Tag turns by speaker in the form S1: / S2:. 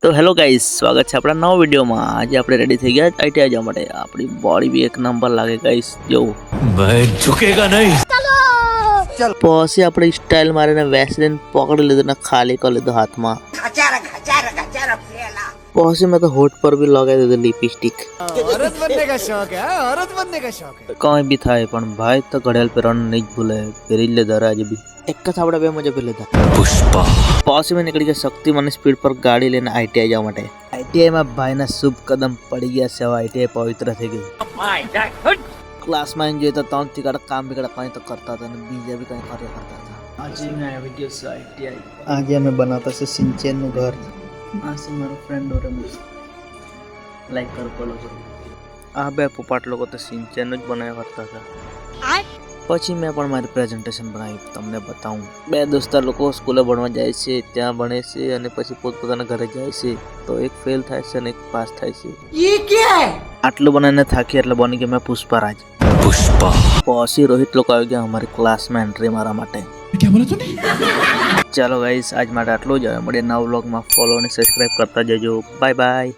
S1: तो hello guys, स्वागत है अपना नवा वीडियो में। आज आप रेडी थी गया आईटीआई जवा माटे। अपनी बॉडी भी एक नंबर लागे गाइस। जो
S2: मैं झुकेगा नहीं।
S1: પછી આપણે સ્ટાઇલ મારીને વેસલીન પકડી લીધું ને ખાલી કરી લીધું હાથમાં। પછી મેં તો હોઠ પર भी લગાવી દીધું લિપસ્ટિક।
S2: औरत बनने का शौक है, औरत बनने का शौक है।
S1: કઈ भी થાય પણ ભાઈ તો ઘડિયાળ પહેરવાનું નહીં જ ભૂલે। પહેરી જ લીધા આજે બી એક જ આપણે બે મજા પહેરી લીધા।
S2: पुष्पा
S1: પછી મેં નીકળી ગયા શક્તિમાનની સ્પીડ પર ગાડી લઈને આઈટીઆઈ જવા માટે। આઈટીઆઈ માં ભાઈના શુભ કદમ પડી ગયા છે। હવે આઈટીઆઈ પવિત્ર થઈ ગયું। क्लास में एंजॉय तो तौन थी कड़ा काम भी कड़ा कहीं तो करता था ना बीजा भी कहीं कार्य करता था। आज मैं आया वीडियो से आईटीआई। आज मैं बनाता से सिंचन नु घर। आज से मारो फ्रेंड और मैं लाइक करो फॉलो करो। आ बे पोपाट लोगो तो सिंचन नु ज बनाया करता था। પછી મેં પણ મારી પ્રેઝન્ટેશન બનાવી તમને બતાવું। બે દોસ્તાર લોકો સ્કૂલે ભણવા જાય છે, ત્યાં ભણે છે અને પછી પોતપોતાના ઘરે જાય છે। તો એક ફેલ થાય છે અને એક પાસ થાય છે।
S2: ये क्या है?
S1: આટલું બનાવીને થાકી એટલે બની ગયા મેં પુષ્પરાજ।
S2: पुष्पा
S1: પછી રોહિત લોકો આવી ગયા અમારી ક્લાસમાં એન્ટ્રી મારવા માટે।
S2: क्या बोला तूने?
S1: ચાલો ગાઈસ, આજ માટે આટલું જ। હવે મળીએ નવા વ્લોગમાં। ફોલો અને સબસ્ક્રાઇબ કરતા જજો। Bye bye.